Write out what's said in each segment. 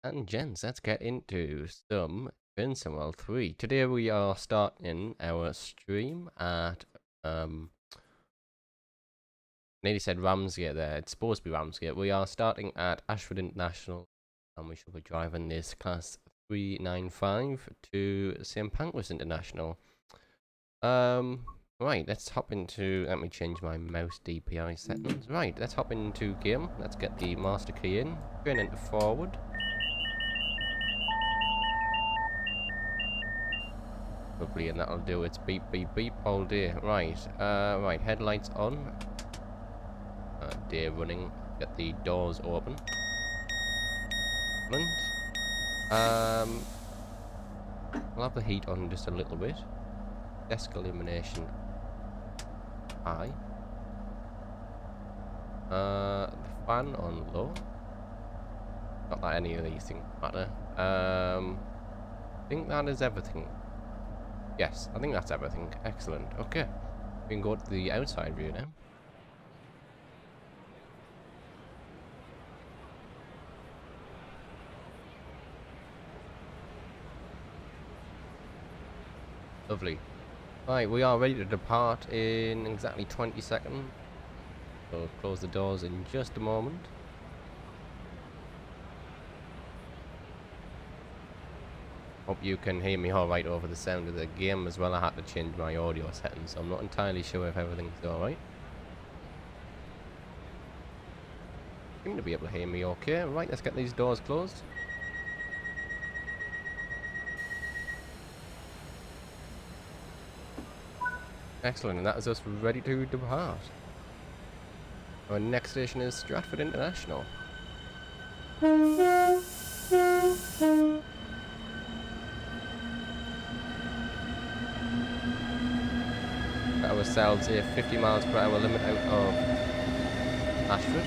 And gents, let's get into some Insimwell 3. Today we are starting our stream at, nearly said Ramsgate there, it's supposed to be Ramsgate. We are starting at Ashford International and we shall be driving this class 395 to St Pancras International. Right, let's hop into, let me change my mouse DPI settings. Right, let's hop into game, let's get the master key in, turn into forward. Probably, and that'll do its beep beep beep all day. Right, right, headlights on. Day running. Get the doors open. Excellent. I'll have the heat on just a little bit. Desk illumination high. The fan on low. Not that any of these things matter. I think that is everything. Yes, I think that's everything. Excellent. Okay. We can go to the outside view now. Lovely. Right, we are ready to depart in exactly 20 seconds. We'll close the doors in just a moment. Hope you can hear me alright over the sound of the game as well. I had to change my audio settings, so I'm not entirely sure if everything's alright. Seem to be able to hear me okay. Right, let's get these doors closed. Excellent, and that is us ready to depart. Our next station is Stratford International. Got ourselves a 50 miles per hour limit out of Ashford.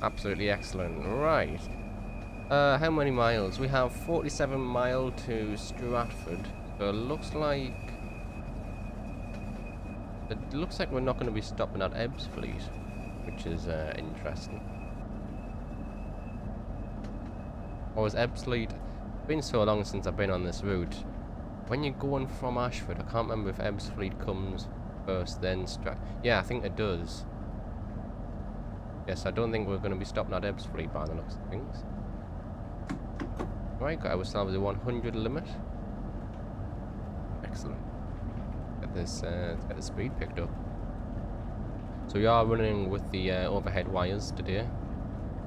Absolutely excellent. Right. How many miles? We have 47 miles to Stratford. So it looks like we're not going to be stopping at Ebbsfleet, which is interesting. Or is Ebbsfleet? It's been so long since I've been on this route. When you're going from Ashford, I can't remember if Ebbsfleet comes first, then yeah, I think it does. Yes, I don't think we're going to be stopping at Ebbsfleet by the looks of things. Right, got ourselves a 100 limit. Excellent. Get this, let's get the speed picked up. So we are running with the overhead wires today.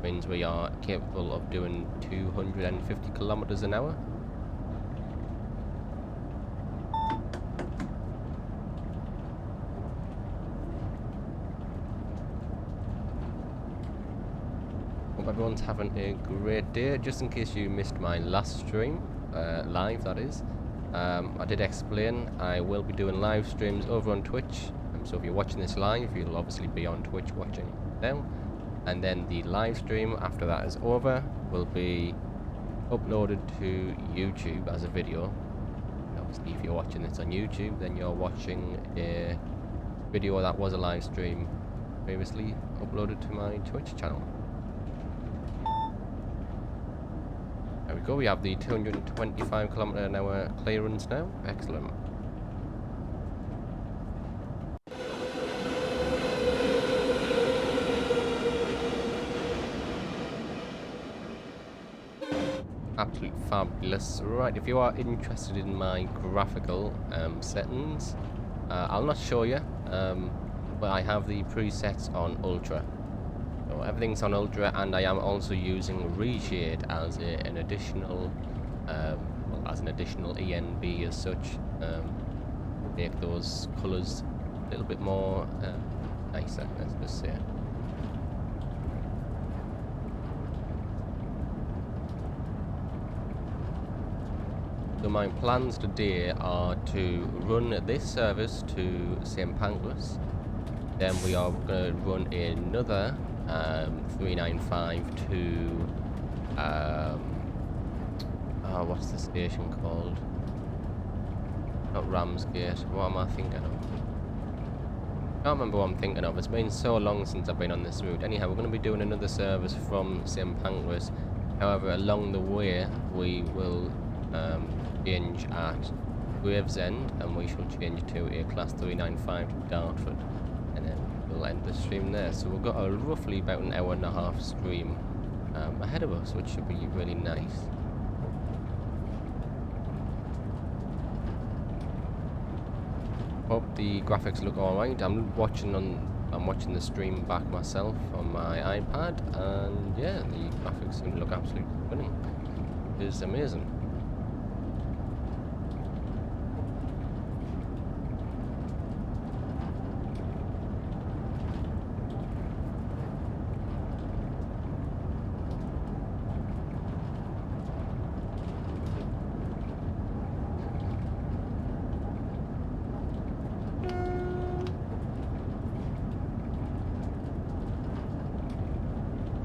Means we are capable of doing 250 kilometers an hour. Hope everyone's having a great day. Just in case you missed my last stream, live that is, I did explain I will be doing live streams over on Twitch. So if you're watching this live, you'll obviously be on Twitch watching now. And then the live stream after that is over will be uploaded to YouTube as a video. And obviously if you're watching this on YouTube, then you're watching a video that was a live stream previously uploaded to my Twitch channel. There we go, we have the 225 km an hour clearance now. Excellent. Absolutely fabulous. Right, if you are interested in my graphical settings, I'll not show you, but I have the presets on Ultra. So everything's on Ultra, and I am also using Reshade as an additional, well, as an additional ENB as such, make those colours a little bit more nicer, let's just say. So my plans today are to run this service to St Pancras. Then we are going to run another 395 to what's the station called? Not Ramsgate. What am I thinking of? Can't remember what I'm thinking of. It's been so long since I've been on this route. Anyhow, we're going to be doing another service from St Pancras. However, along the way, we will change at Gravesend, and we shall change to a Class 395 to Dartford, and then we'll end the stream there. So we've got a roughly about an hour and a half stream ahead of us, which should be really nice. Hope the graphics look alright. I'm watching the stream back myself on my iPad, and yeah, the graphics seem to look absolutely stunning. It is amazing.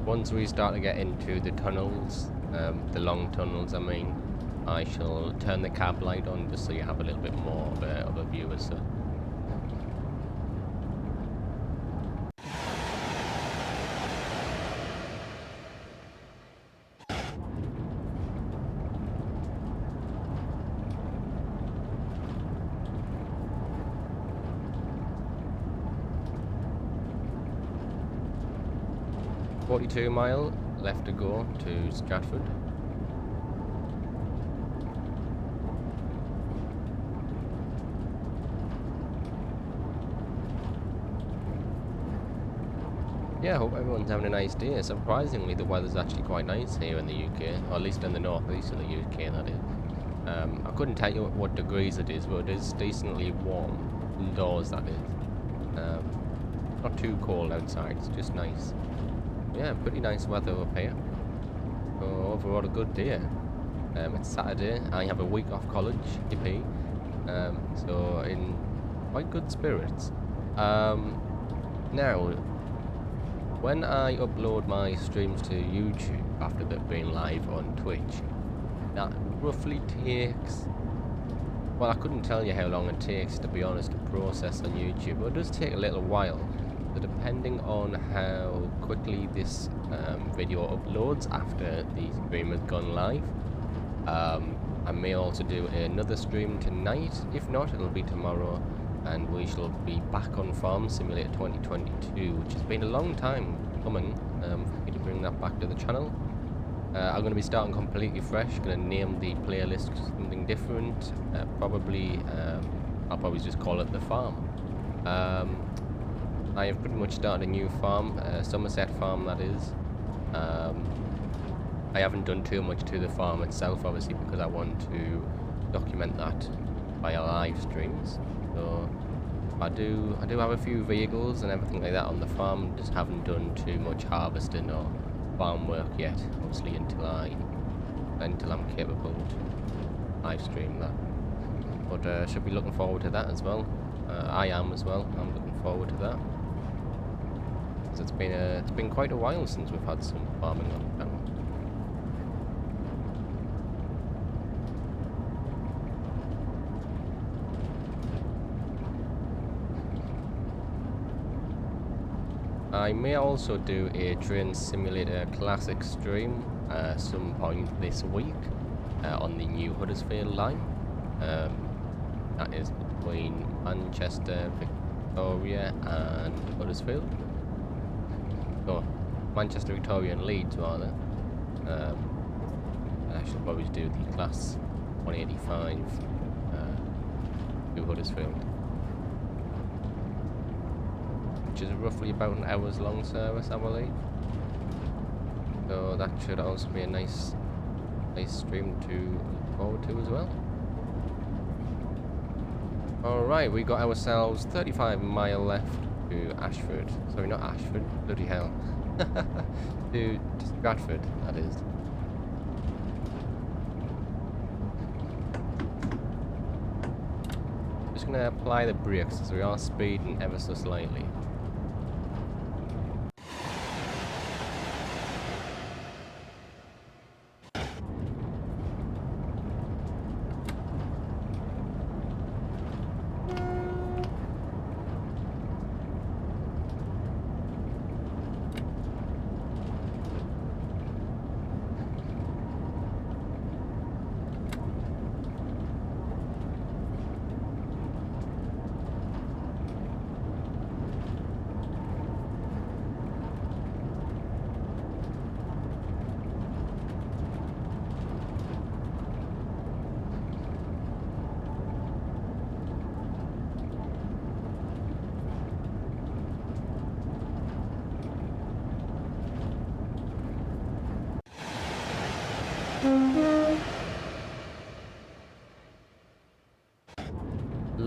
Once we start to get into the tunnels, the long tunnels I mean, I shall turn the cab light on just so you have a little bit more of a view as such. .42 mile left to go to Stratford. Yeah, I hope everyone's having a nice day. Surprisingly, the weather's actually quite nice here in the UK, or at least in the northeast of the UK, that is. I couldn't tell you what degrees it is, but it is decently warm indoors, that is. Not too cold outside, it's just nice. Yeah, pretty nice weather up here. So overall a good day. It's Saturday, I have a week off college, yippee. So in quite good spirits. Now, when I upload my streams to YouTube after they've been live on Twitch, that roughly takes, well, I couldn't tell you how long it takes, to be honest, to process on YouTube, but it does take a little while. So depending on how quickly this video uploads after the stream has gone live, I may also do another stream tonight. If not, it'll be tomorrow, and we shall be back on Farm Simulator 2022, which has been a long time coming for me to bring that back to the channel. I'm going to be starting completely fresh, going to name the playlist something different. I'll probably just call it The Farm. I have pretty much started a new farm, Somerset farm that is. I haven't done too much to the farm itself, obviously, because I want to document that via live streams. So I do have a few vehicles and everything like that on the farm, just haven't done too much harvesting or farm work yet, obviously until I'm capable to live stream that. But should be looking forward to that as well. I am as well. I'm looking forward to that. So it's been quite a while since we've had some farming on the channel. I may also do a Train Simulator Classic stream some point this week on the new Huddersfield line. That is between Manchester, Victoria and Huddersfield. So, Manchester, Victoria and Leeds rather. I should probably do the Class 185 to Huddersfield, which is roughly about an hour's long service, I believe. So that should also be a nice stream to look forward to as well. Alright, we got ourselves 35 mile left to Ashford. Sorry, not Ashford, bloody hell. to Stratford, that is. Just going to apply the brakes as we are speeding ever so slightly.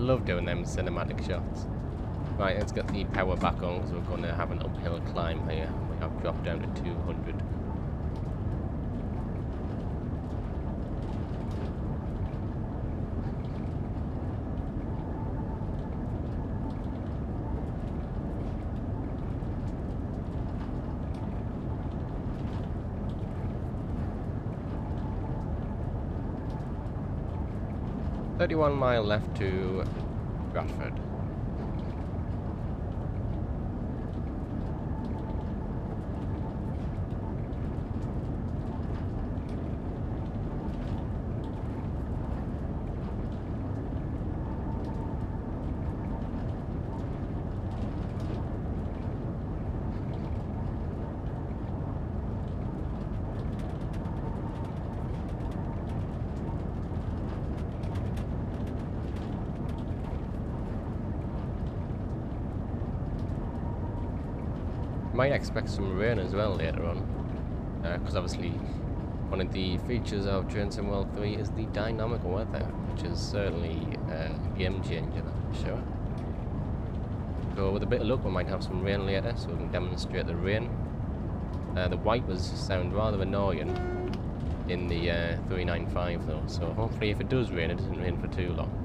love doing them cinematic shots. Right, let's get the power back on because we're going to have an uphill climb here. We have dropped down to 200. .31 mile left to Bradford. Might expect some rain as well later on, because obviously one of the features of Train Sim World 3 is the dynamic weather, which is certainly a game changer, that's for sure. So with a bit of luck we might have some rain later, so we can demonstrate the rain. The wipers sound rather annoying in the 395 though, so hopefully if it does rain, it doesn't rain for too long.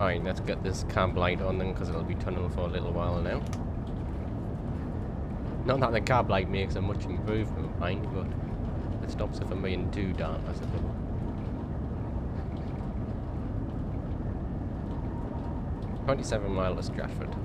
Alright, let's get this cab light on then, because it'll be tunnel for a little while now. Not that the cab light makes a much improvement, mind, but it stops it from being too dark, I suppose. .27 mile to Stratford.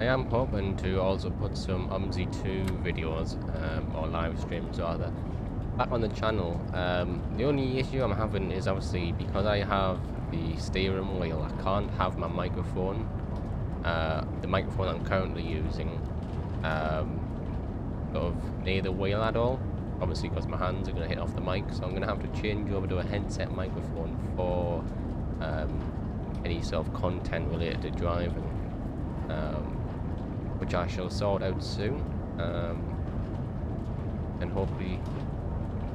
I am hoping to also put some OMSI2 videos, or live streams rather, back on the channel. The only issue I'm having is obviously because I have the steering wheel, I can't have my microphone, the microphone I'm currently using, sort of near the wheel at all, obviously because my hands are going to hit off the mic, so I'm going to have to change over to a headset microphone for any sort of content related to driving. Which I shall sort out soon, and hopefully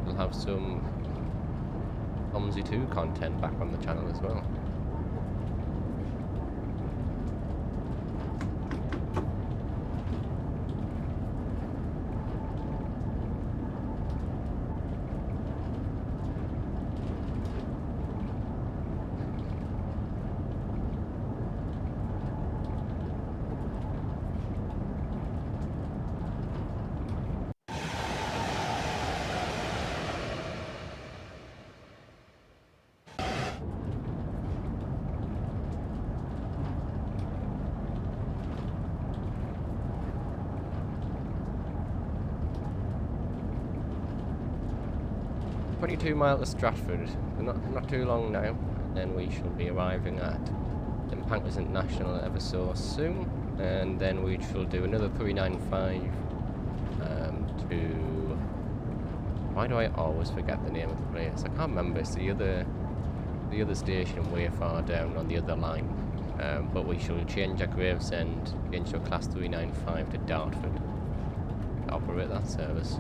we'll have some OMSI2 content back on the channel as well. 22 miles to Stratford. Not too long now, and then we shall be arriving at St Pancras International ever so soon, and then we shall do another 395 to... Why do I always forget the name of the place? I can't remember. It's the other station way far down on the other line. But we shall change our Gravesend into a class 395 to Dartford to operate that service.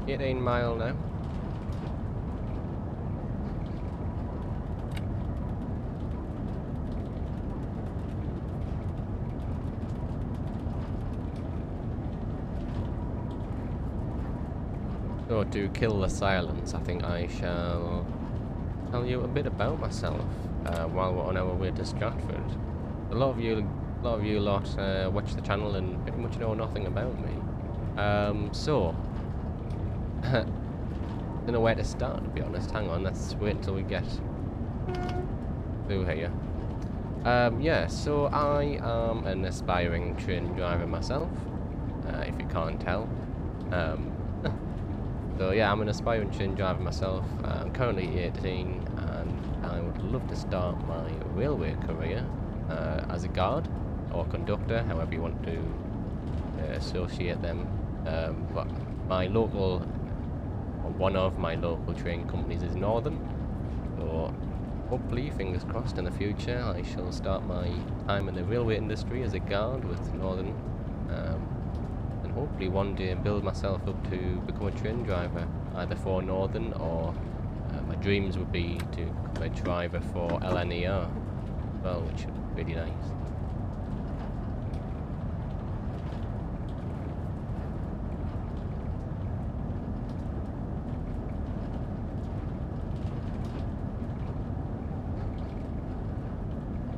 $18 now. So to kill the silence, I think I shall tell you a bit about myself while we're on our way to Stratford. A lot of you watch the channel and pretty much know nothing about me. So don't know where to start, to be honest. Hang on, let's wait until we get through here. Yeah, so I am an aspiring train driver myself, if you can't tell. So yeah, I'm an aspiring train driver myself. I'm currently 18, and I would love to start my railway career as a guard or conductor, however you want to associate them. But one of my local train companies is Northern, so hopefully, fingers crossed, in the future I shall start my time in the railway industry as a guard with Northern, and hopefully one day build myself up to become a train driver, either for Northern or my dreams would be to become a driver for LNER as well, which would be really nice.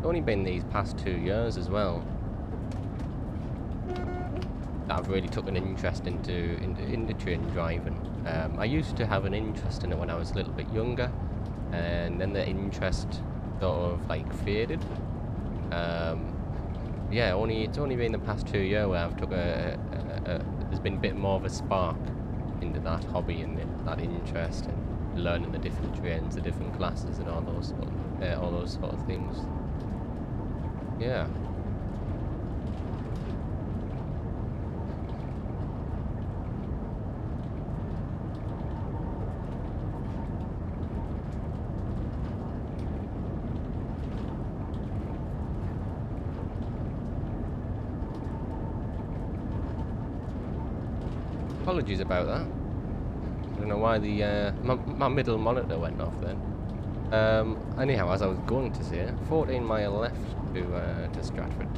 Only been these past 2 years as well that I've really took an interest into train driving. I used to have an interest in it when I was a little bit younger, and then the interest sort of like faded. Yeah, it's only been the past 2 years where I've took there's been a bit more of a spark into that hobby and that interest and learning the different trains, the different classes, and all those sort of things. Yeah. Apologies about that. I don't know why the my middle monitor went off then. Anyhow, as I was going to say, 14 mile left to Stratford.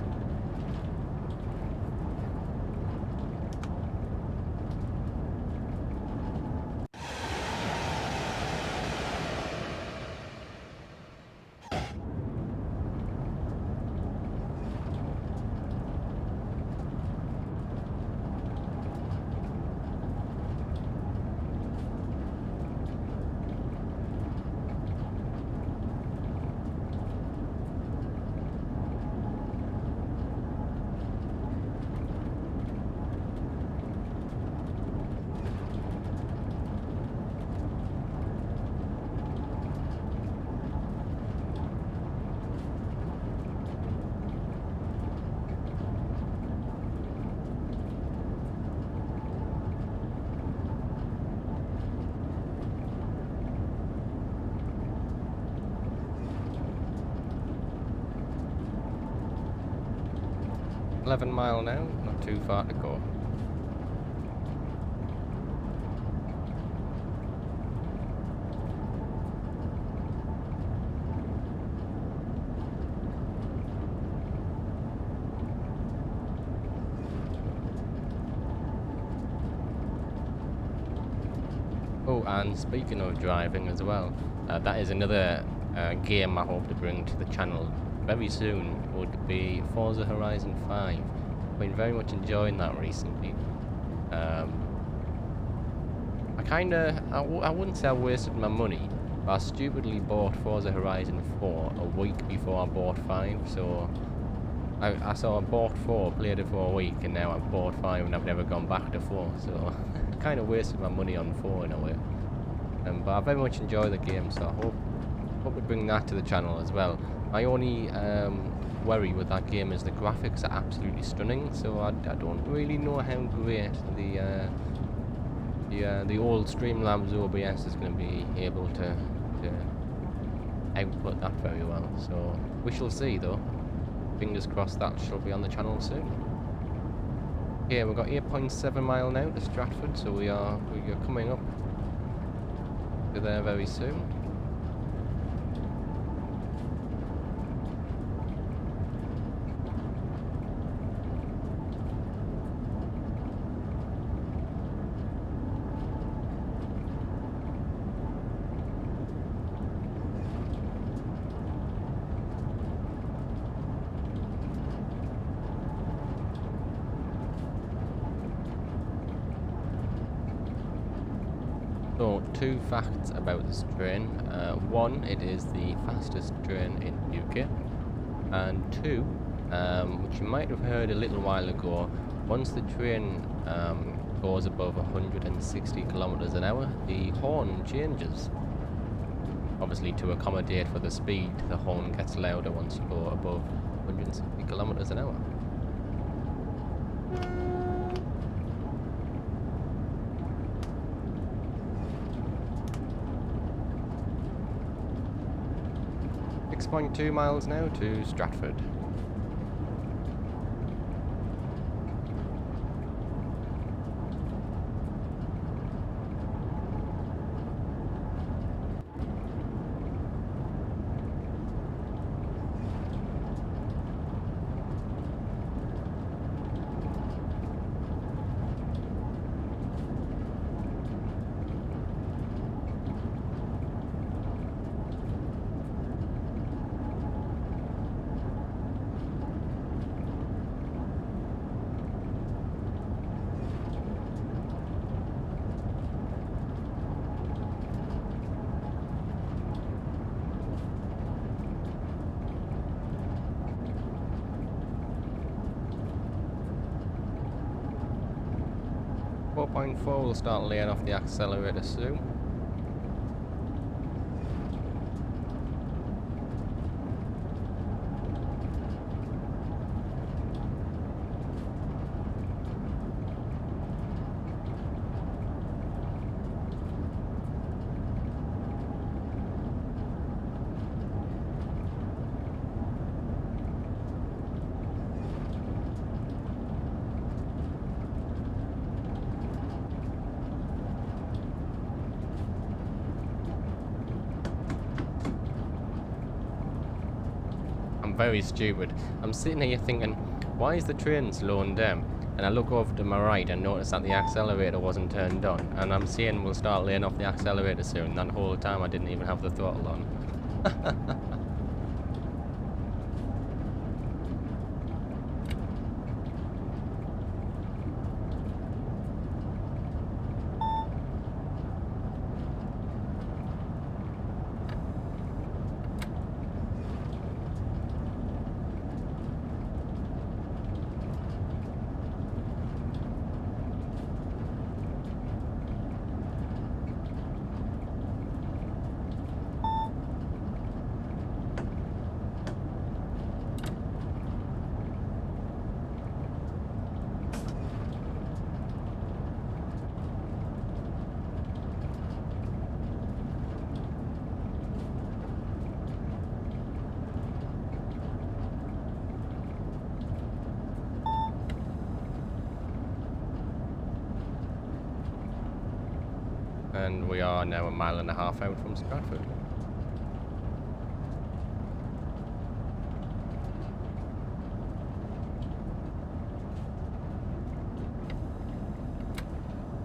11 mile now, not too far to go. Oh, and speaking of driving as well, that is another game I hope to bring to the channel very soon, would be Forza Horizon 5. I've been very much enjoying that recently. I wouldn't say I wasted my money, but I stupidly bought Forza Horizon 4 a week before I bought 5, so I bought 4, played it for a week, and now I've bought 5 and I've never gone back to 4, so I kind of wasted my money on 4 in a way. But I very much enjoy the game, so I hope we bring that to the channel as well. My only worry with that game is the graphics are absolutely stunning, so I don't really know how great the old Streamlabs OBS is going to be able to output that very well. So we shall see, though. Fingers crossed that shall be on the channel soon. Okay, we've got 8.7 mile now to Stratford, so we are coming up to there very soon. So, 2 facts about this train. 1, it is the fastest train in the UK. And 2, which you might have heard a little while ago, once the train goes above 160 kilometers an hour, the horn changes. Obviously, to accommodate for the speed, the horn gets louder once you go above 160 kilometers an hour. .2 miles now to Stratford. We'll start laying off the accelerator soon. Very stupid. I'm sitting here thinking, why is the train slowing down? And I look over to my right and notice that the accelerator wasn't turned on. And I'm saying we'll start laying off the accelerator soon. That whole time I didn't even have the throttle on. And we are now a mile and a half out from Stratford.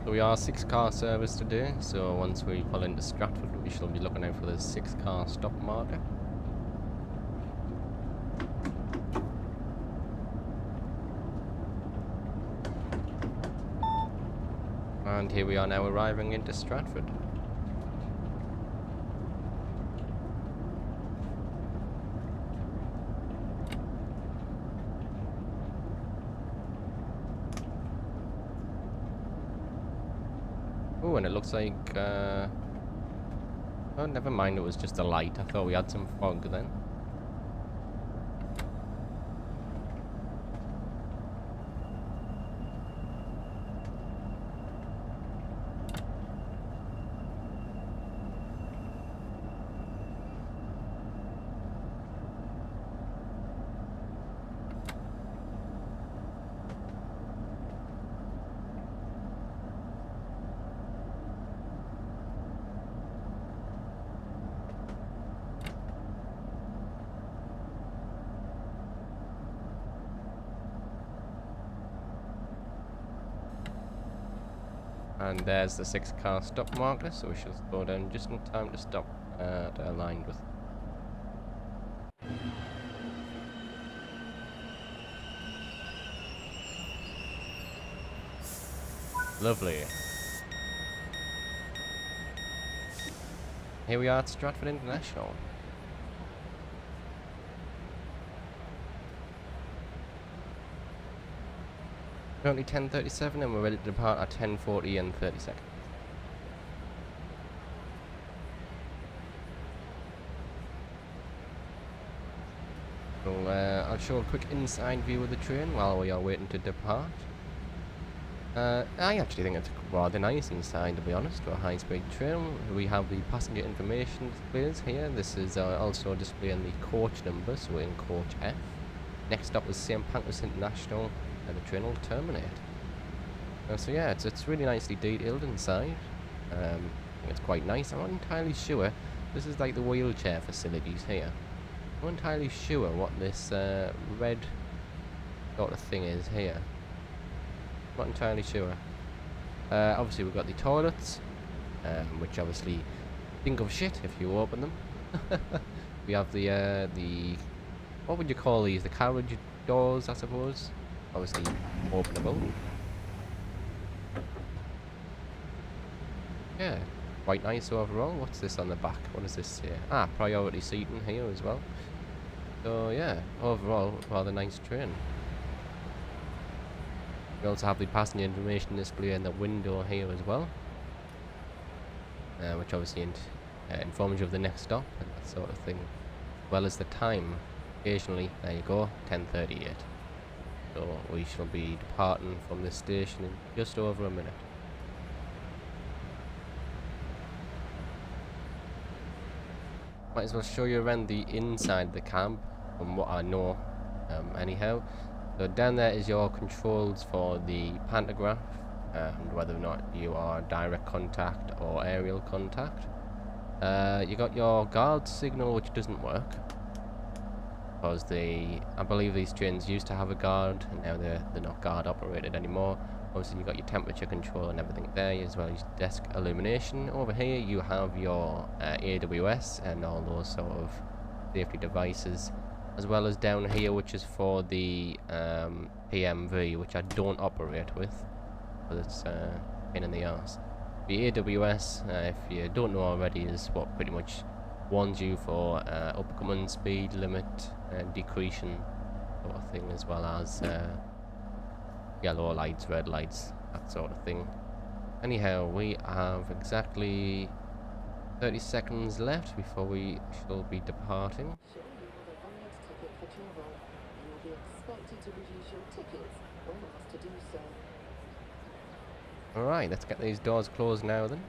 So we are 6-car service today, so once we pull into Stratford we shall be looking out for the 6-car stop marker. And here we are now arriving into Stratford. Oh, and it looks like, oh, never mind, it was just a light. I thought we had some fog then. And there's the 6-car stop marker, so we shall slow down just in time to stop aligned with. Lovely. Here we are at Stratford International. Currently 10:37 and we're ready to depart at 10:40 and 30 seconds. So I'll show a quick inside view of the train while we are waiting to depart. I actually think it's rather nice inside, to be honest, for a high-speed train. We have the passenger information displays here. This is also displaying the coach number, so we're in coach F. Next stop is St Pancras International, and the train will terminate. So yeah, it's really nicely detailed inside. I think it's quite nice. I'm not entirely sure. This is like the wheelchair facilities here. I'm not entirely sure what this red sort of thing is here. Not entirely sure. Obviously we've got the toilets, which obviously think of shit if you open them. We have the what would you call these? The carriage doors, I suppose. Obviously openable. Yeah, quite nice overall. What's this on the back? What does this say? Ah, priority seating here as well. So yeah, overall rather nice train. We also have the passenger information display in the window here as well, which obviously informs you of the next stop and that sort of thing, as well as the time. Occasionally, there you go, 10:38. So we shall be departing from this station in just over a minute. Might as well show you around the inside of the cab, from what I know, anyhow. So down there is your controls for the pantograph and whether or not you are direct contact or aerial contact. You got your guard signal, which doesn't work because I believe these trains used to have a guard and now they're not guard operated anymore. Obviously you got your temperature control and everything there, as well as desk illumination. Over here you have your AWS and all those sort of safety devices, as well as down here, which is for the PMV, which I don't operate with, but it's a pain in the arse. The AWS, if you don't know already, is what pretty much warns you for upcoming speed limit and decreasing sort of thing, as well as yellow lights, red lights, that sort of thing. Anyhow, we have exactly 30 seconds left before we shall be departing. Alright, let's get these doors closed now then.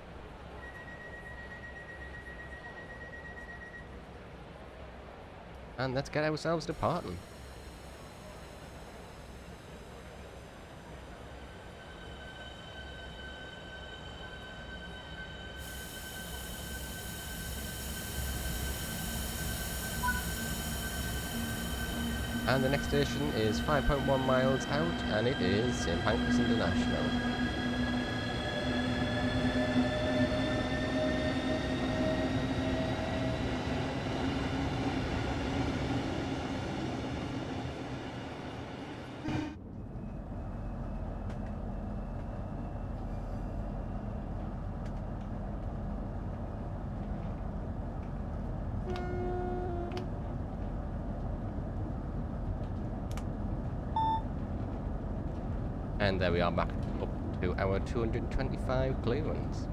And let's get ourselves departing. And the next station is 5.1 miles out, and it is St Pancras International. And there we are, back up to our 225 clearance.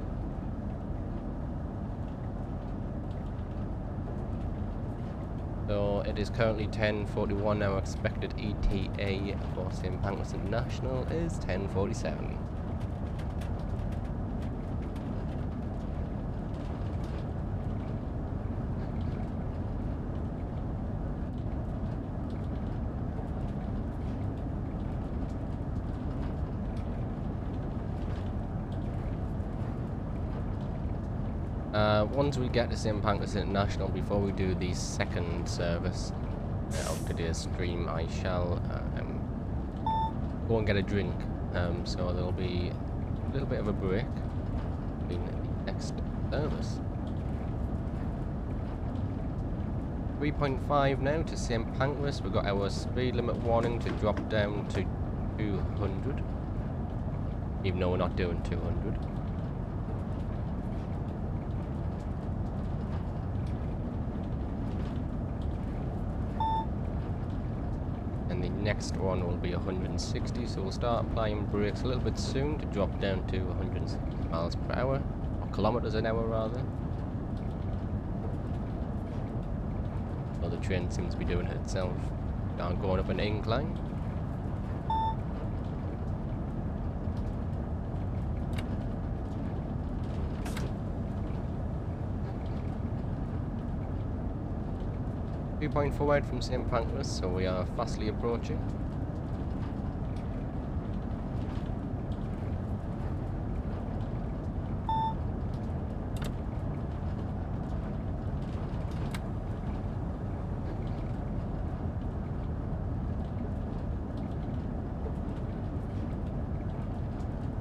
So it is currently 10:41. Our expected ETA for St Pancras International is 10:47. Once we get to St Pancras International, before we do the second service of today's stream, I shall go and get a drink. So there'll be a little bit of a break between the next service. 3.5 now to St Pancras. We've got our speed limit warning to drop down to 200, even though we're not doing 200. Next one will be 160, so we'll start applying brakes a little bit soon to drop down to 160 miles per hour, or kilometers an hour rather. Well, the train seems to be doing it itself. Now going up an incline. Point forward from St Pancras, so we are fastly approaching.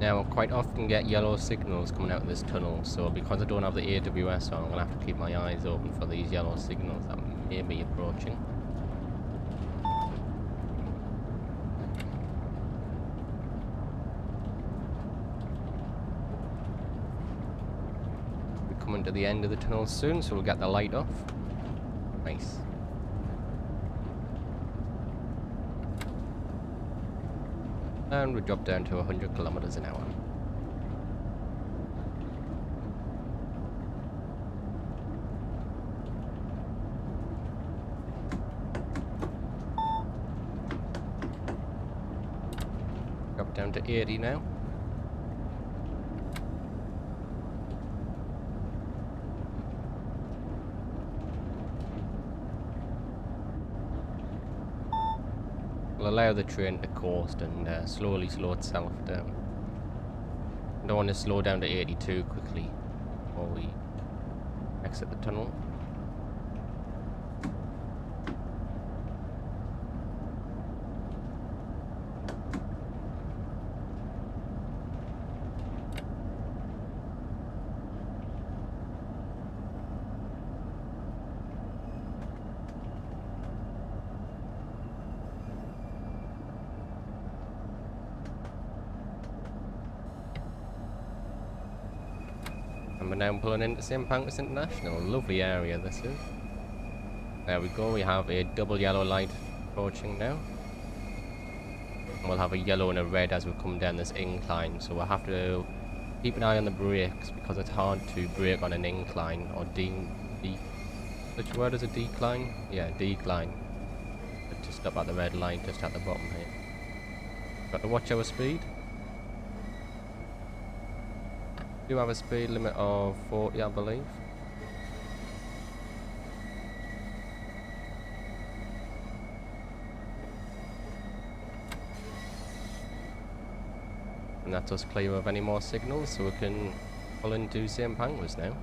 Now, I quite often get yellow signals coming out of this tunnel, so because I don't have the AWS on, I'm going to have to keep my eyes open for these yellow signals that may be approaching. We're coming to the end of the tunnel soon, so we'll get the light off. Nice. And we drop down to 100 kilometers an hour. Drop down to 80 now. We'll allow the train to coast and slowly slow itself down. I don't want to slow down to 82 quickly before we exit the tunnel. And we're now pulling into St Pancras International. Lovely area this is. There we go, we have a double yellow light approaching now. And we'll have a yellow and a red as we come down this incline, so we'll have to keep an eye on the brakes because it's hard to brake on an incline or which word is a decline? Yeah, decline. But to stop at the red line just at the bottom here. Got to watch our speed. We do have a speed limit of 40, I believe. And that's us clear of any more signals, so we can pull into St Pancras now.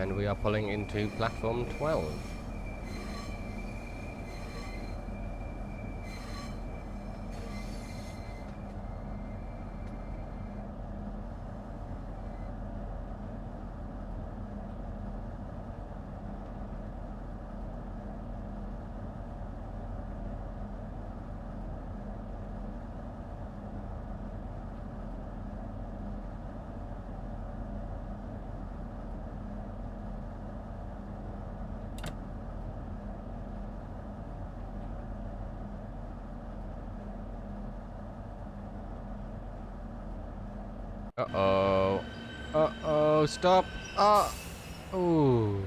and we are pulling into platform 12. Uh-oh. Uh-oh, stop. Ah. Ooh.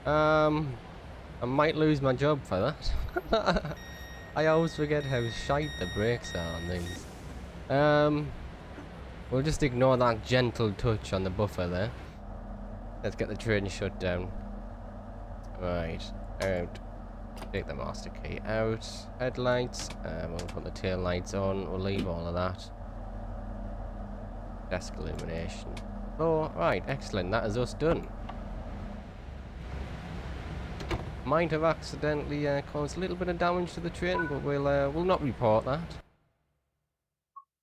I might lose my job for that. I always forget how shite the brakes are on these. We'll just ignore that gentle touch on the buffer there. Let's get the train shut down. Right, out. Take the master key out. Headlights. We'll put the tail lights on. We'll leave all of that. Desk illumination. Oh, right, excellent. That is us done. Might have accidentally caused a little bit of damage to the train, but we'll not report that.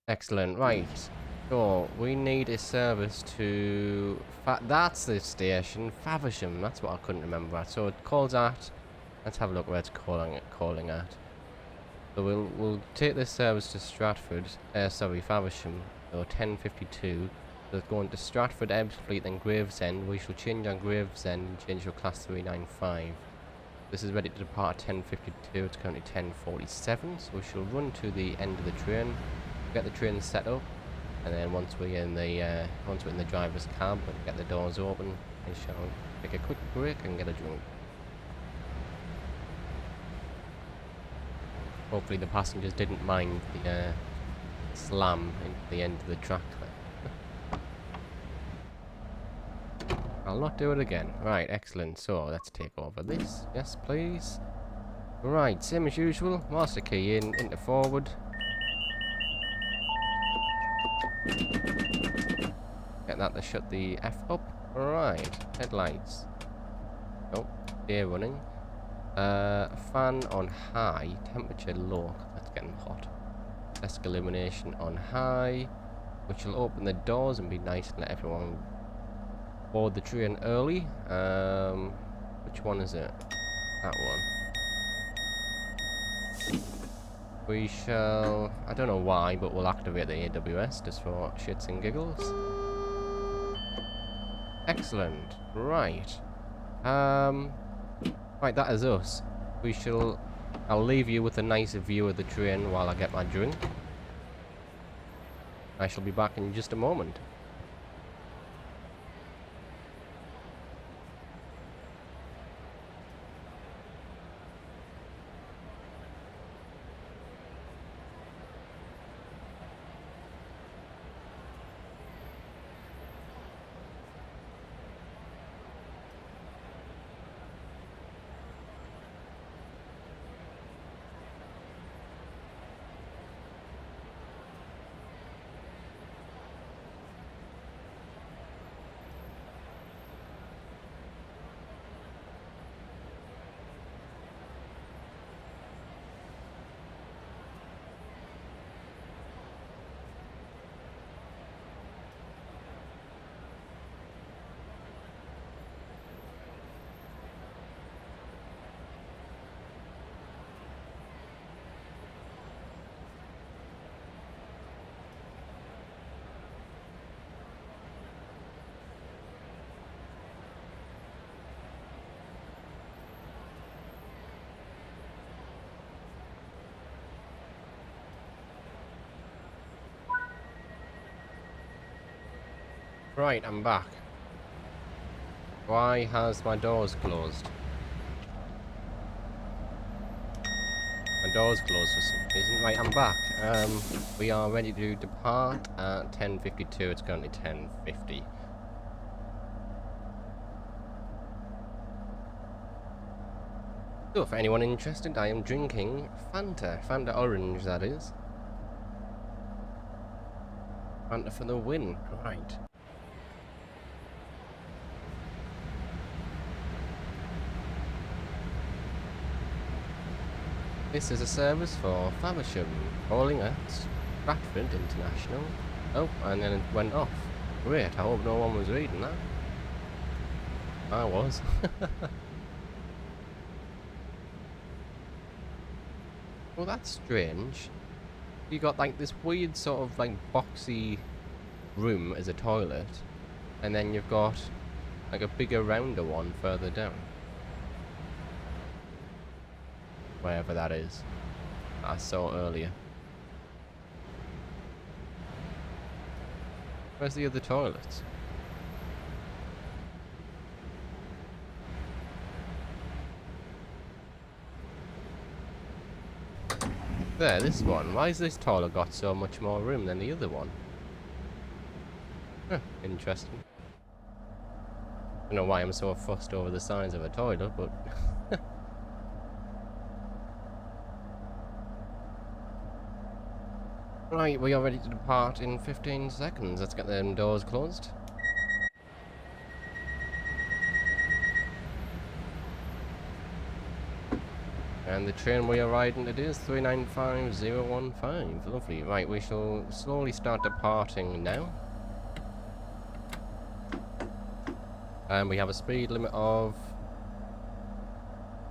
Excellent. Right. So we need a service to. That's the station, Faversham. That's what I couldn't remember. So it calls at. Let's have a look where it's calling at. So we'll take this service to Stratford. Sorry, Faversham. So 10:52. So it's going to Stratford, Ebbsfleet, then Gravesend. We shall change our Gravesend and change to class 395. This is ready to depart at 10:52. It's currently 10:47. So we shall run to the end of the train, get the train set up, and then once we're in the driver's cab, we'll get the doors open and shall take a quick break and get a drink. Hopefully the passengers didn't mind the slam into the end of the track there. I'll not do it again. Right, excellent. So let's take over this. Yes, please. Right, same as usual. Master key in, into forward. Get that to shut the F up. Right, headlights. Oh, day running. Fan on high, temperature low. That's getting hot. Desk illumination on high, which will open the doors and be nice and let everyone board the train early. Which one is it? That one. We shall. I don't know why, but we'll activate the AWS just for shits and giggles. Excellent. Right. Right, that is us. We shall. I'll leave you with a nicer view of the train while I get my drink. I shall be back in just a moment. Right, I'm back. Why has my doors closed? My doors closed for some reason. Right, I'm back. We are ready to depart at 10:52. It's currently 10:50. So, for anyone interested, I am drinking Fanta. Fanta Orange, that is. Fanta for the win. Right. This is a service for Faversham, calling at Stratford International. Oh, and then it went off. Great, I hope no one was reading that. I was. Well, that's strange. You got like this weird sort of like boxy room as a toilet, and then you've got like a bigger, rounder one further down. Wherever that is. I saw earlier. Where's the other toilet? There, this one. Why has this toilet got so much more room than the other one? Huh, interesting. I don't know why I'm so fussed over the size of a toilet, but... Right, we are ready to depart in 15 seconds. Let's get them doors closed. And the train we are riding today is 395015. Lovely. Right, we shall slowly start departing now. And we have a speed limit of...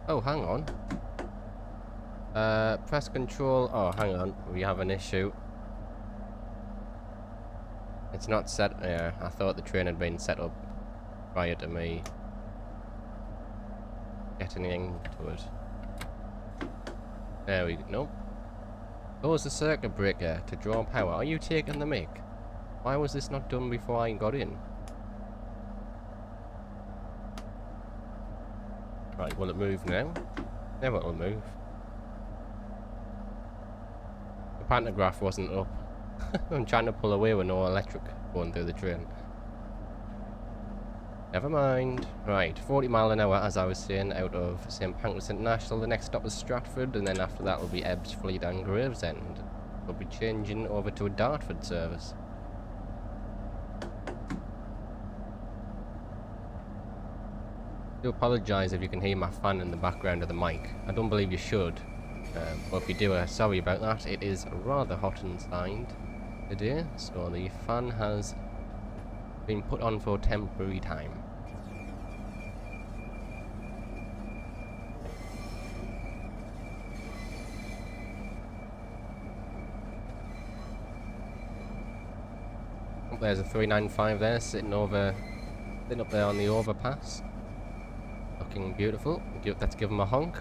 Oh, hang on. Press control... Oh, hang on. We have an issue. It's not set... Yeah, I thought the train had been set up prior to me getting into it. There we go. Nope. Close the circuit breaker to draw power. Are you taking the mic? Why was this not done before I got in? Right, will it move now? Never it'll move. The pantograph wasn't up. I'm trying to pull away with no electric going through the train. Never mind. Right, 40 mile an hour, as I was saying, out of St Pancras International. The next stop is Stratford, and then after that will be Ebbsfleet and Gravesend. We'll be changing over to a Dartford service. I do apologise if you can hear my fan in the background of the mic. I don't believe you should, but if you do, sorry about that. It is rather hot inside today, so the fan has been put on for temporary time. Oh, there's a 395 there, sitting up there on the overpass. Looking beautiful. Let's give him a honk.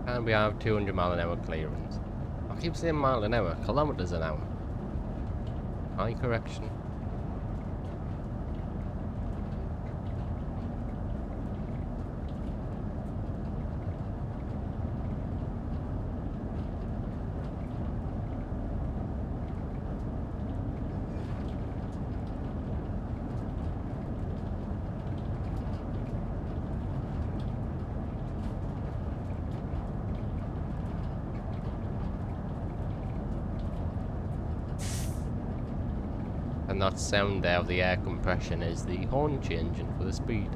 And we have 200 mile an hour clearance. I keep saying mile an hour, kilometers an hour. High correction. And that sound there of the air compression is the horn changing for the speed.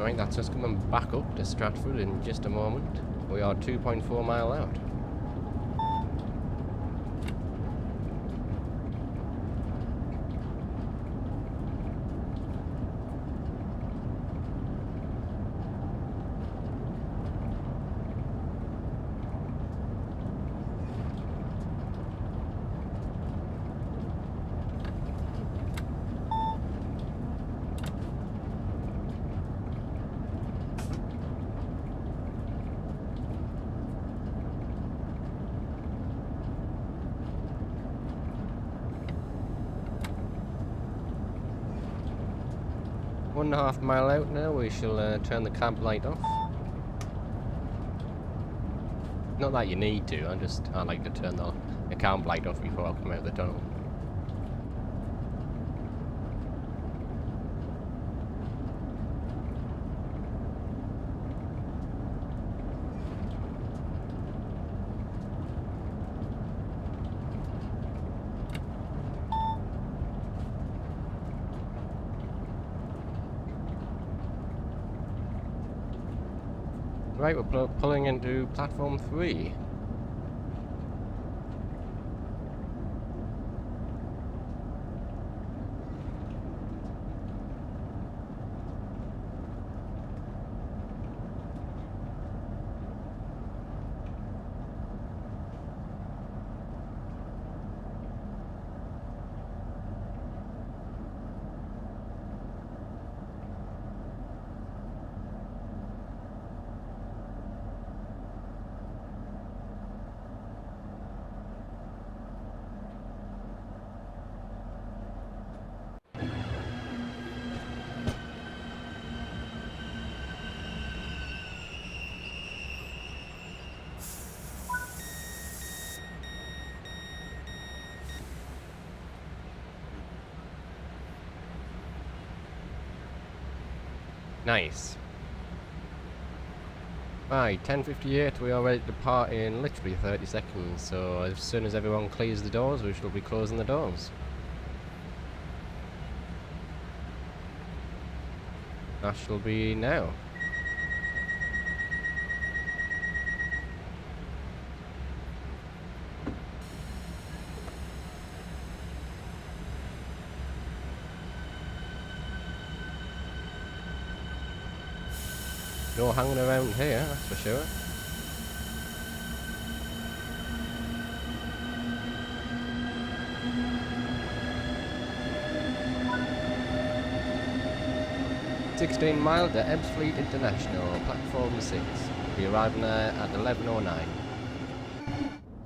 Right, that's us coming back up to Stratford in just a moment. We are 2.4 mile out. One and a half mile out now, we shall turn the cab light off. Not that you need to, I like to turn the cab light off before I come out of the tunnel. Right, we're pulling into platform 3. Nice. Right, 10:58, we are ready to depart in literally 30 seconds, so as soon as everyone clears the doors, we shall be closing the doors. That shall be now. No hanging around here, that's for sure. "16 mile to Ebbsfleet International, platform 6. We'll be arriving there at 11:09.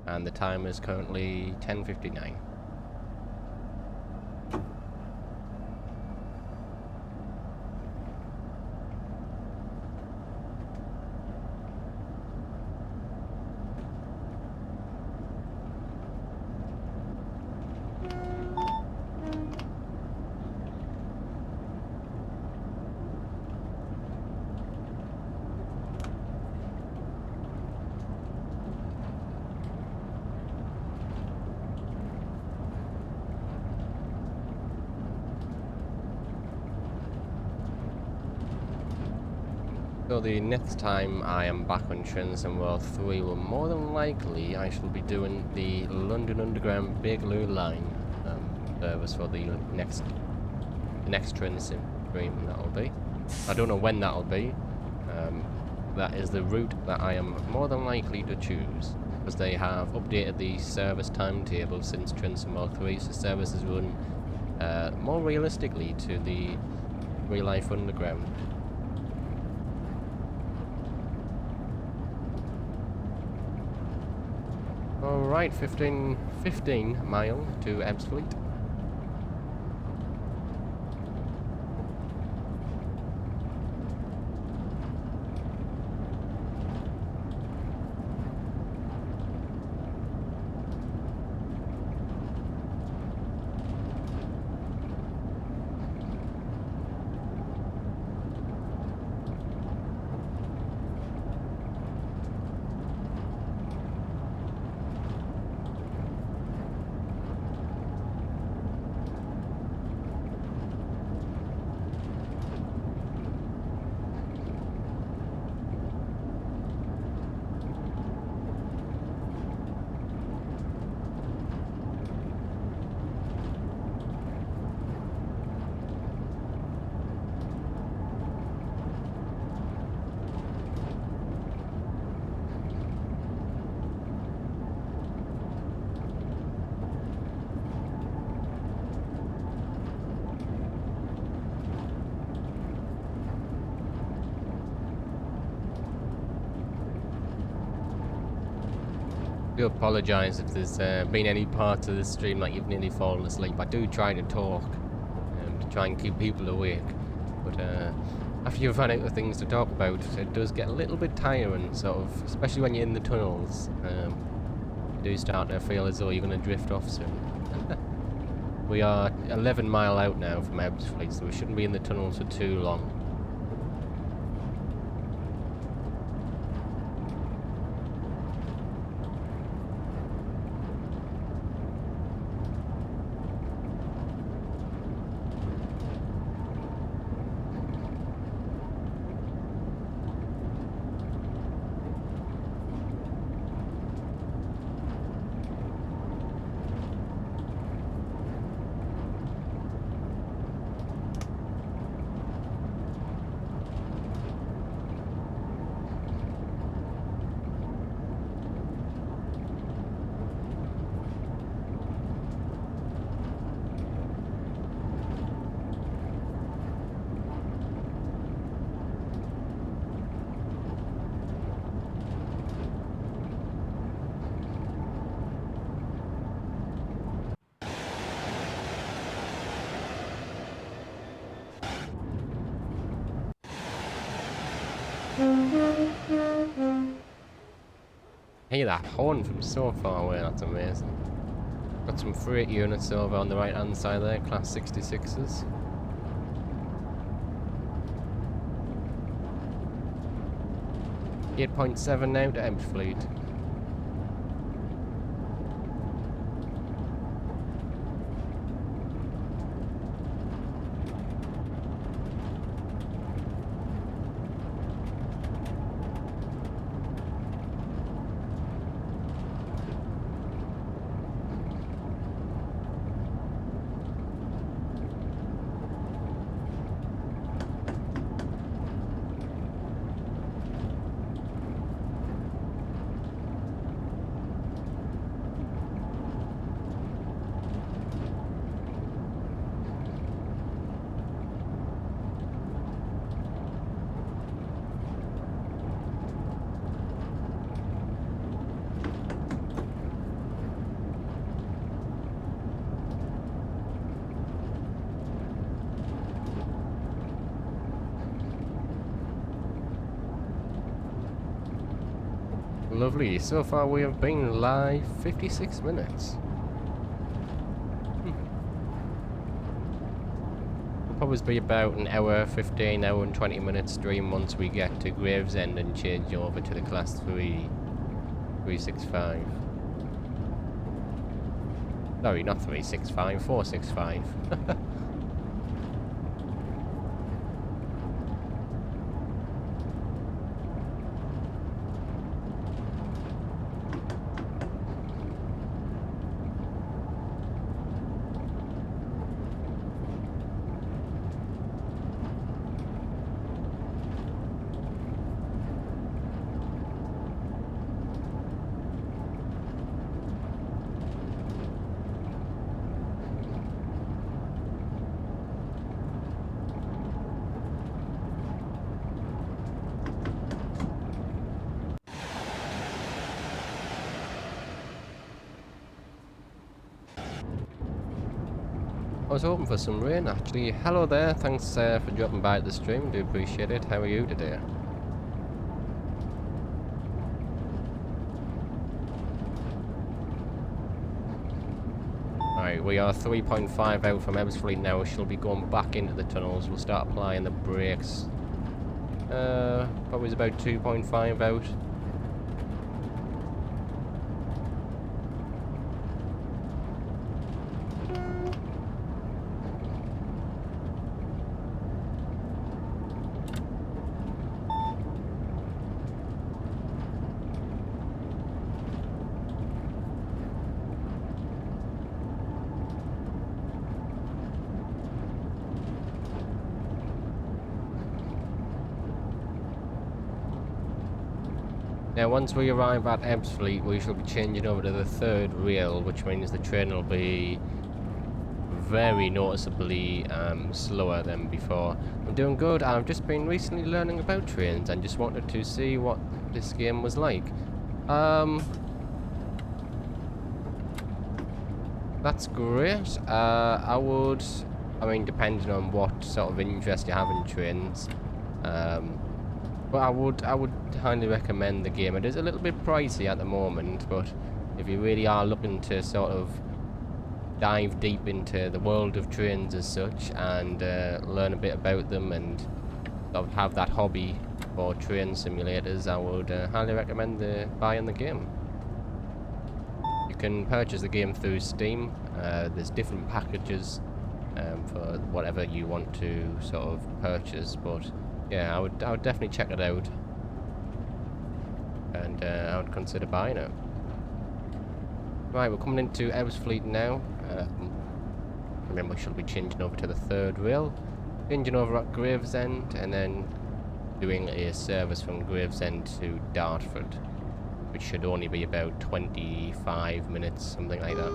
And the time is currently 10:59. So the next time I am back on Transcend World 3, well, more than likely I shall be doing the London Underground Bakerloo line service for the next train sim stream that'll be. I don't know when that'll be. That is the route that I am more than likely to choose, because they have updated the service timetable since Transcend World 3, so services run more realistically to the real life underground. Alright, 15 mile to Ebbsfleet. do apologise if there's been any parts of the stream that you've nearly fallen asleep. I do try to talk to try and keep people awake, but after you've run out of things to talk about, it does get a little bit tiring, sort of, especially when you're in the tunnels. You do start to feel as though you're going to drift off soon. We are 11 mile out now from Ebbsfleet, so we shouldn't be in the tunnels for too long. Hear that horn from so far away, that's amazing. Got some freight units over on the right hand side there, class 66s. .7 now to Ebbsfleet. Lovely. So far we have been live 56 minutes. It'll probably be about an hour, 15 hour and 20 minute stream once we get to Gravesend and change over to the class 365. Sorry, not 365, 465. I was hoping for some rain actually. Hello there, thanks for dropping by at the stream, do appreciate it. How are you today? Right, we are 3.5 out from Ebbsfleet now. She'll be going back into the tunnels. We'll start applying the brakes. Probably about 2.5 out. Now once we arrive at Ebbsfleet, we shall be changing over to the third rail, which means the train will be very noticeably slower than before. I'm doing good. I've just been recently learning about trains and just wanted to see what this game was like. That's great. I mean, depending on what sort of interest you have in trains, but I would highly recommend the game. It is a little bit pricey at the moment, but if you really are looking to sort of dive deep into the world of trains as such and learn a bit about them and sort of have that hobby for train simulators, I would highly recommend buying the game. You can purchase the game through Steam. There's different packages for whatever you want to sort of purchase, but yeah, I would definitely check it out, and I would consider buying it. Right, we're coming into Ebbsfleet now. And then we shall be changing over to the third rail, changing over at Gravesend, and then doing a service from Gravesend to Dartford, which should only be about 25 minutes, something like that.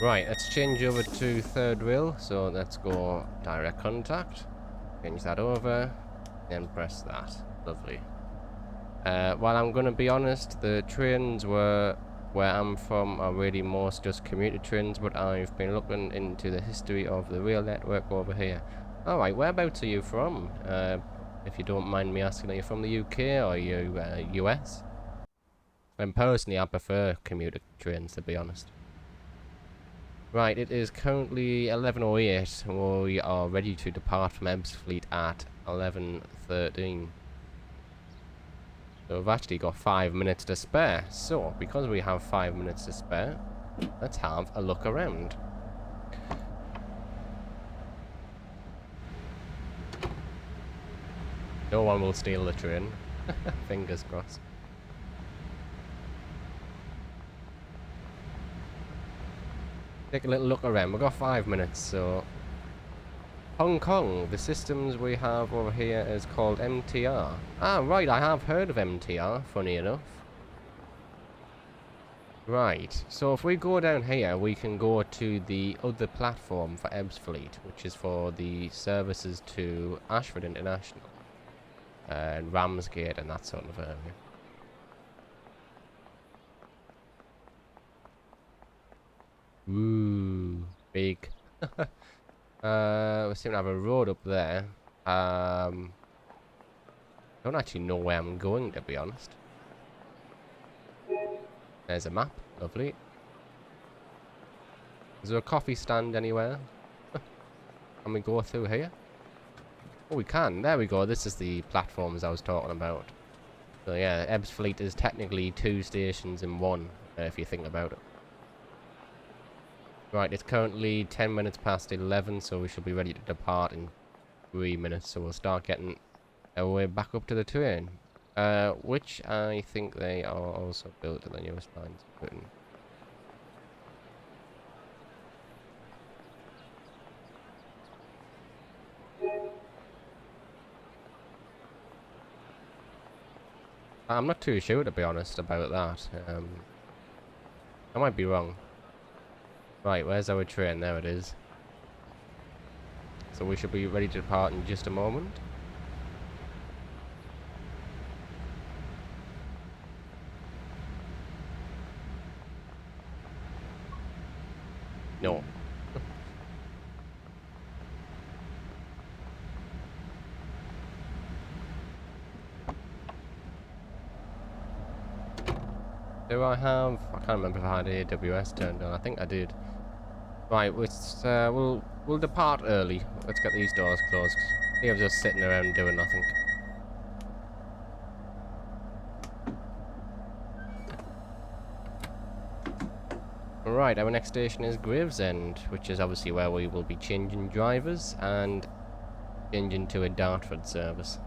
Right, let's change over to third rail, so let's go direct contact, change that over, and press that. Lovely. While I'm going to be honest, the trains where I'm from are really most just commuter trains, but I've been looking into the history of the rail network over here. Alright, whereabouts are you from? If you don't mind me asking, are you from the UK or are you US? And personally, I prefer commuter trains, to be honest. Right, it is currently 11:08, and we are ready to depart from Ebbsfleet at 11:13. So we've actually got 5 minutes to spare. So, because we have 5 minutes to spare, let's have a look around. No one will steal the train. Fingers crossed. Take a little look around. We've got 5 minutes, so... Hong Kong, the systems we have over here is called MTR. Ah, right, I have heard of MTR, funny enough. Right, so if we go down here, we can go to the other platform for Ebbsfleet, which is for the services to Ashford International. And Ramsgate and that sort of area. Ooh, big. We seem to have a road up there. Don't actually know where I'm going, to be honest. There's a map, lovely. Is there a coffee stand anywhere? Can we go through here? Oh, we can. There we go. This is the platforms I was talking about. So yeah, Ebbsfleet is technically 2 stations in one, if you think about it. Right, it's currently 10 minutes past 11, so we should be ready to depart in 3 minutes. So we'll start getting our way back up to the train, which I think they are also built at the newest lines. I'm not too sure, to be honest, about that. I might be wrong. Right, where's our train? There it is. So we should be ready to depart in just a moment. No. Do I have... I can't remember if I had AWS turned on. I think I did. Right, we'll depart early. Let's get these doors closed. He was just sitting around doing nothing. Right, our next station is Gravesend, which is obviously where we will be changing drivers and changing to a Dartford service.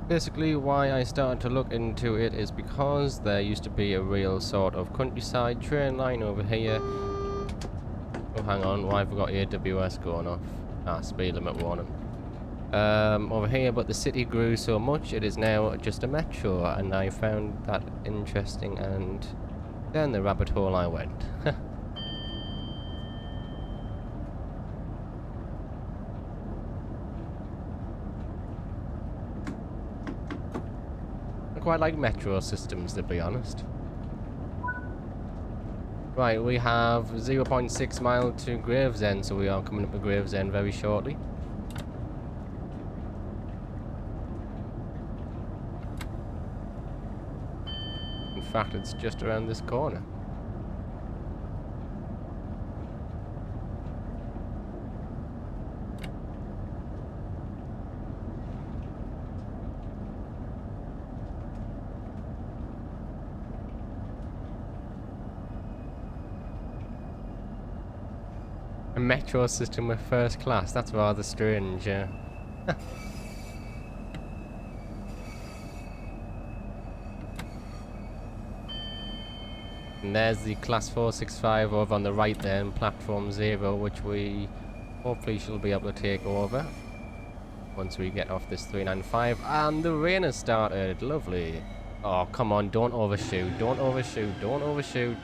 Basically, why I started to look into it is because there used to be a real sort of countryside train line over here. Oh, hang on, why have we got AWS going off? Ah, speed limit warning. Over here, but the city grew so much, it is now just a metro, and I found that interesting, and down the rabbit hole I went. I quite like metro systems, to be honest. Right, we have 0.6 mile to Gravesend, so we are coming up to Gravesend very shortly. In fact, it's just around this corner. A metro system with first class, that's rather strange, yeah. And there's the class 465 over on the right there in platform 0, which we hopefully shall be able to take over once we get off this 395. And the rain has started, lovely. Oh, come on, don't overshoot, don't overshoot, don't overshoot.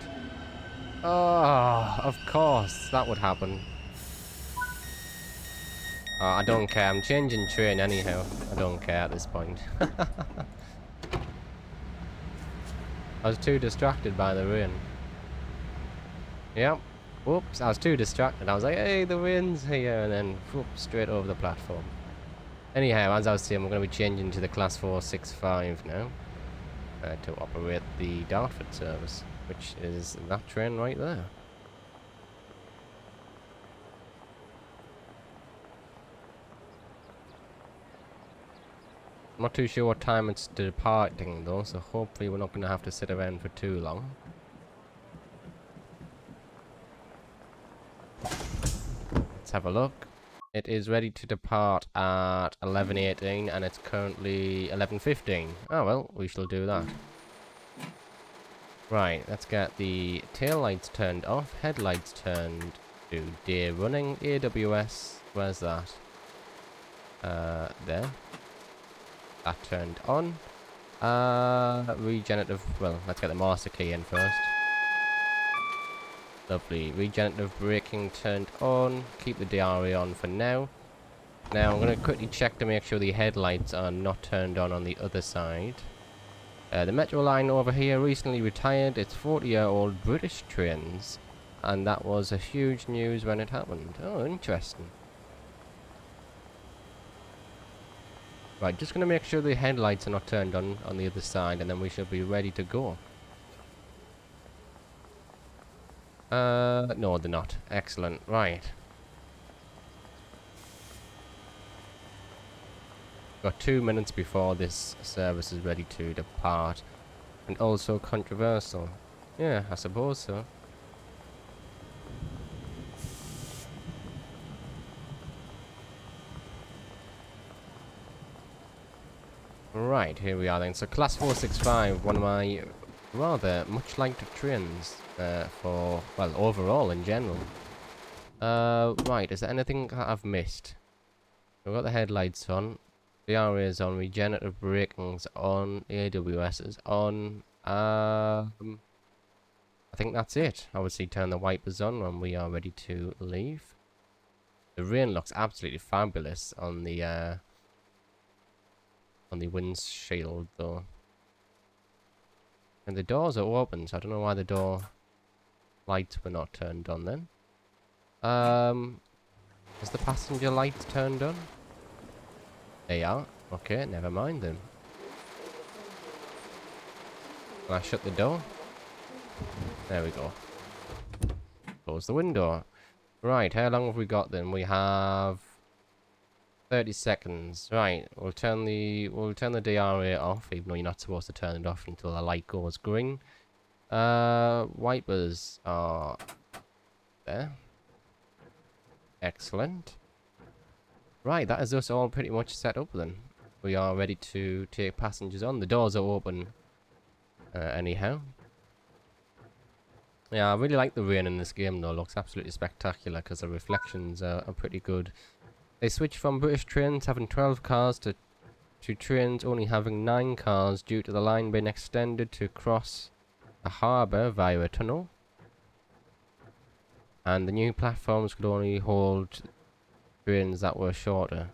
Oh, of course, that would happen. Oh, I don't care, I'm changing train anyhow. I don't care at this point. I was too distracted by the rain. Yep. Whoops, I was too distracted. I was like, hey, the rain's here, and then whoop, straight over the platform. Anyhow, as I was saying, we're going to be changing to the class 465 now to operate the Dartford service, which is that train right there. I'm not too sure what time it's departing though, so hopefully we're not going to have to sit around for too long. Let's have a look. It is ready to depart at 11:18 and it's currently 11:15. Oh well, we shall do that. Right, let's get the tail lights turned off, headlights turned to day running, AWS, where's that? There. That turned on. Regenerative, well, let's get the master key in first. Lovely. Regenerative braking turned on. Keep the DRA on for now. Now I'm going to quickly check to make sure the headlights are not turned on the other side. The metro line over here recently retired its 40-year-old British trains, and that was a huge news when it happened. Oh, interesting. Right, just going to make sure the headlights are not turned on the other side, and then we should be ready to go. No, they're not. Excellent. Right. Got 2 minutes before this service is ready to depart. And also controversial. Yeah, I suppose so. Right, here we are then. So class 465, one of my rather much liked trains for, well, overall in general. Right, is there anything I've missed? We've got the headlights on. The DRA is on, regenerative braking's on, AWS is on. I think that's it. Obviously turn the wipers on when we are ready to leave. The rain looks absolutely fabulous on the windshield though. And the doors are open, so I don't know why the door lights were not turned on then. Is the passenger lights turned on? They are. Okay, never mind then. Can I shut the door? There we go. Close the window. Right, how long have we got then? We have 30 seconds. Right, we'll turn the DRA off, even though you're not supposed to turn it off until the light goes green. Wipers are there. Excellent. Right, that is us all pretty much set up then. we are ready to take passengers on. The doors are open anyhow. Yeah, I really like the rain in this game though. It looks absolutely spectacular because the reflections are pretty good. They switched from British trains having 12 cars to trains only having 9 cars due to the line being extended to cross a harbour via a tunnel. And the new platforms could only hold trains that were shorter.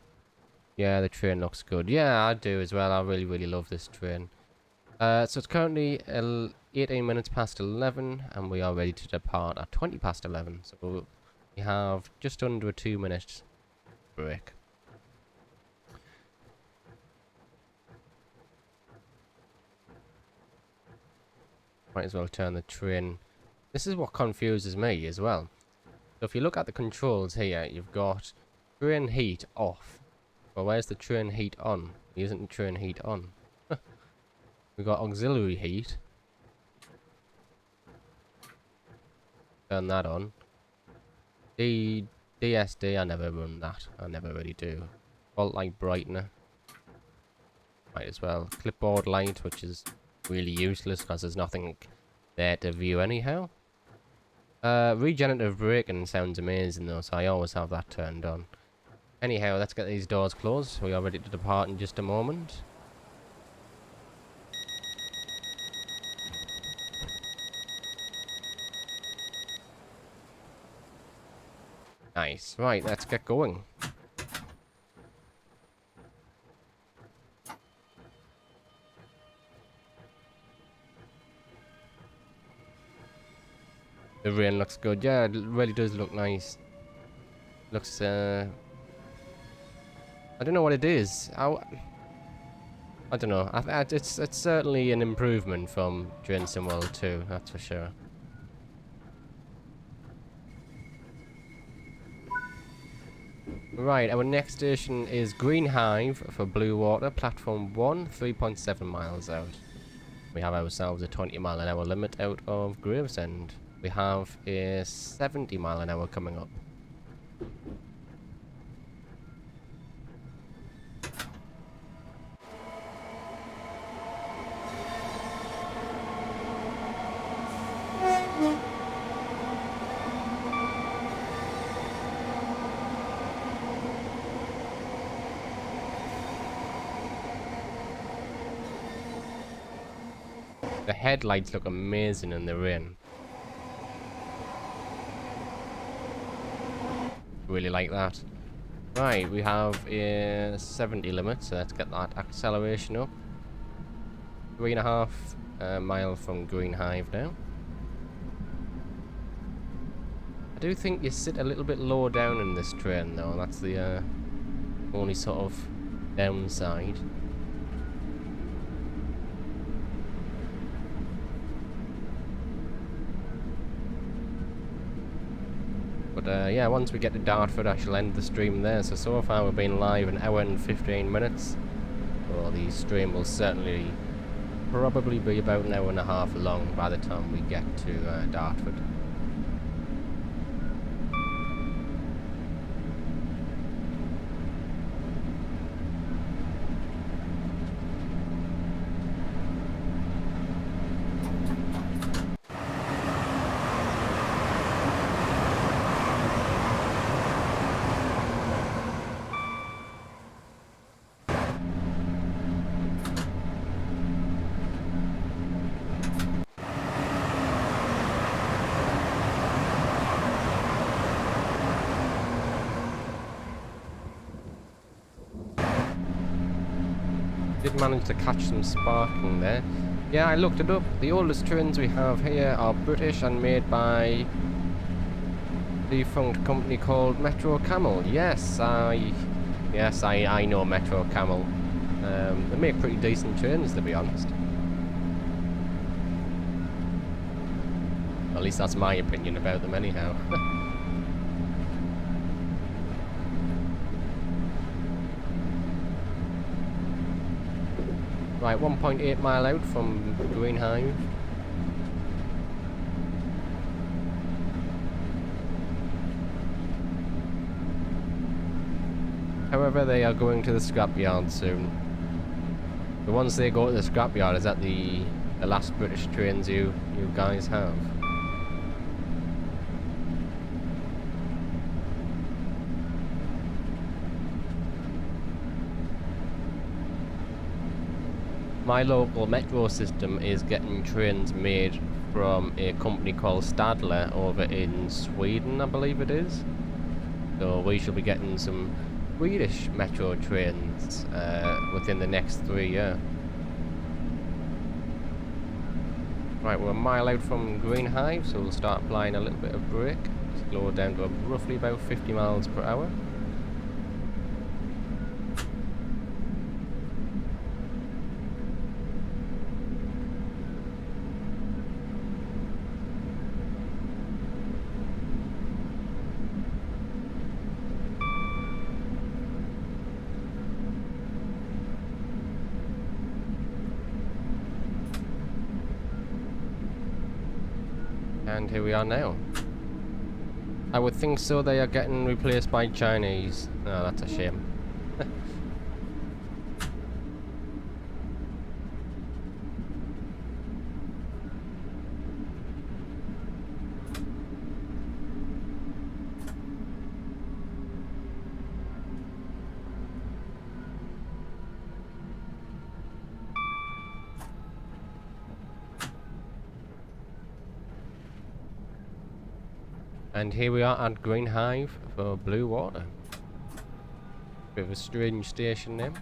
Yeah, the train looks good. Yeah, I do as well. I really love this train. So it's currently 18 minutes past 11 and we are ready to depart at 20 past 11. So we have just under a 2-minute break. Might as well turn the train. This is what confuses me as well. So if you look at the controls here, you've got train heat off. Well, where's the train heat on? Isn't the train heat on? We've got auxiliary heat. Turn that on. DSD, I never run that. I never really do. Fault light brightener. Might as well. Clipboard light, which is really useless because there's nothing there to view anyhow. Regenerative braking sounds amazing though, so I always have that turned on. Anyhow, let's get these doors closed. We are ready to depart in just a moment. Nice. Right, let's get going. The rain looks good. Yeah, it really does look nice. Looks, I don't know what it is. I don't know. It's certainly an improvement from Train Sim World 2, that's for sure. Right, our next station is Green Hive for Blue Water, platform 1, 3.7 miles out. We have ourselves a 20-mile-an-hour limit out of Gravesend. We have a 70-mile-an-hour coming up. The headlights look amazing in the rain. Really like that. Right, we have a 70 limit, so let's get that acceleration up. 3.5 mile from Green Hive now. I do think you sit a little bit lower down in this train though, that's the only sort of downside. But yeah, once we get to Dartford I shall end the stream there. So far we've been live an hour and 15 minutes. Well, the stream will certainly probably be about an hour and a half long by the time we get to Dartford. Did manage to catch some sparking there. Yeah, I looked it up. The oldest trains we have here are British and made by a defunct company called Metro Camel. Yes, I know Metro Camel. They make pretty decent trains, to be honest. At least that's my opinion about them anyhow. Right, 1.8 mile out from Green Hive. However, they are going to the scrapyard soon. The ones they go to the scrapyard, is that the last British trains you guys have? My local metro system is getting trains made from a company called Stadler over in Sweden, I believe it is. So we shall be getting some Swedish metro trains within the next 3 years. Right, we're a mile out from Green Hive, so we'll start applying a little bit of brake. Slow it down to roughly about 50 miles per hour. And here we are now. I would think so. They are getting replaced by Chinese. Oh, that's a shame. And here we are at Green Hive for Blue Water. Bit of a strange station name.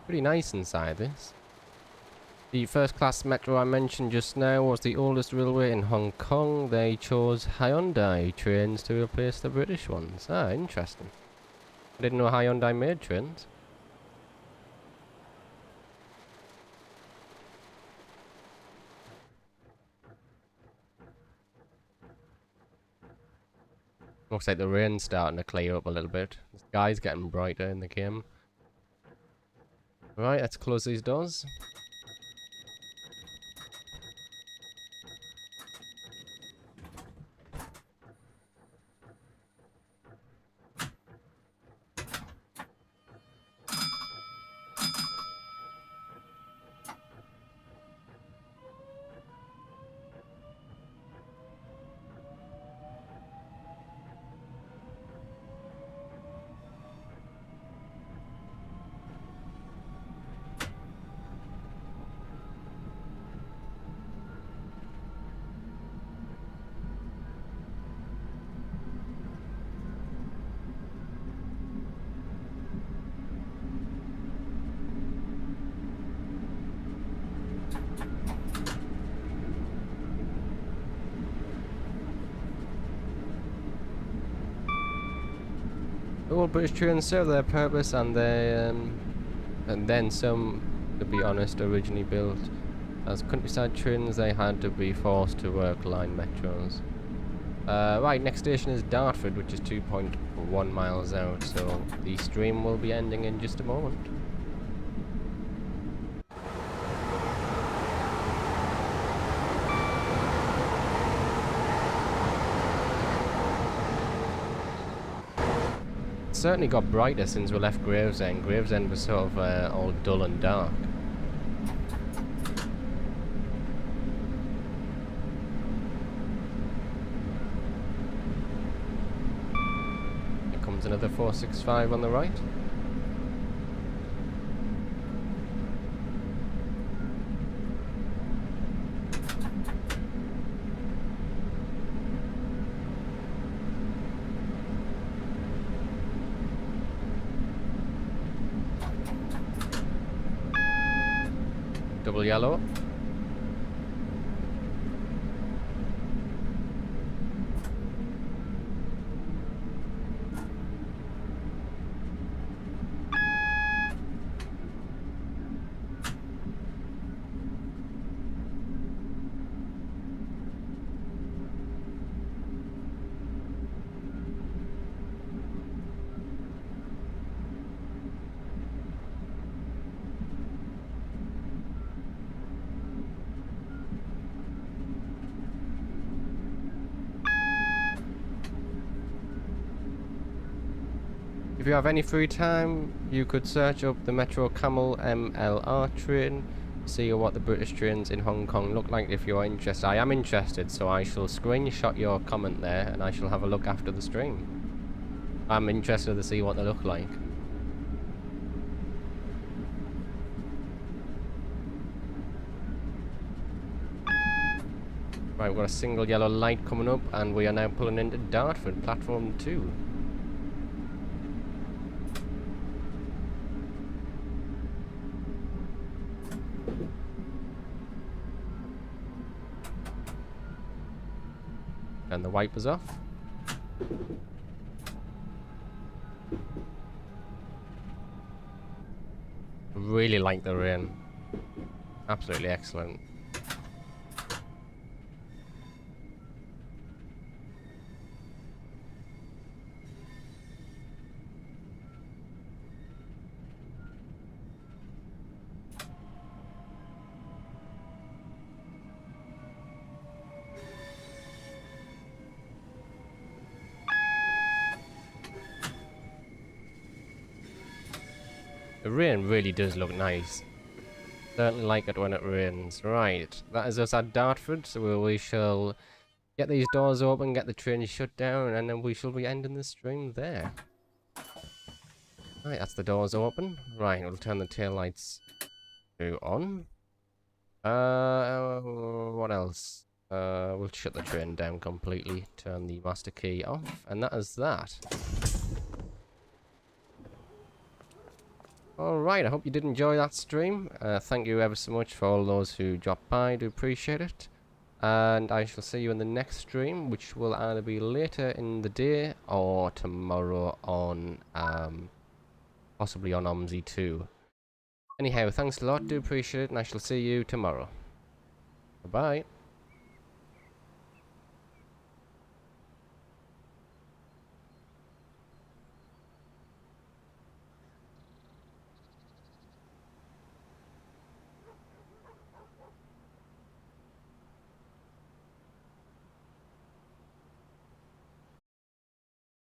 Pretty nice inside this. The first class metro I mentioned just now was the oldest railway in Hong Kong. They chose Hyundai trains to replace the British ones. Ah, interesting. I didn't know Hyundai made trains. Looks like the rain's starting to clear up a little bit. The sky's getting brighter in the game. Right, let's close these doors. All British trains serve their purpose, and then some, to be honest, originally built as countryside trains. They had to be forced to work line metros. Right, next station is Dartford, which is 2.1 miles out, so the stream will be ending in just a moment. Certainly got brighter since we left Gravesend. Gravesend was sort of all dull and dark. Here comes another 465 on the right. Double yellow. If you have any free time, you could search up the Metro Camel MLR train, see what the British trains in Hong Kong look like if you're interested. I am interested, so I shall screenshot your comment there and I shall have a look after the stream. I'm interested to see what they look like. Right, we've got a single yellow light coming up and we are now pulling into Dartford, platform 2. And the wipers off. Really like the rain. Absolutely excellent. The rain really does look nice. Certainly like it when it rains. Right, that is us at Dartford, so we shall get these doors open, get the train shut down, and then we shall be ending the stream there. Right, that's the doors open. Right, we'll turn the taillights to on. What else? We'll shut the train down completely, turn the master key off, and that is that. Alright, I hope you did enjoy that stream. Thank you ever so much for all those who dropped by, I do appreciate it. And I shall see you in the next stream, which will either be later in the day or tomorrow on, possibly on OMSI 2. Anyhow, thanks a lot, do appreciate it, and I shall see you tomorrow. Bye-bye.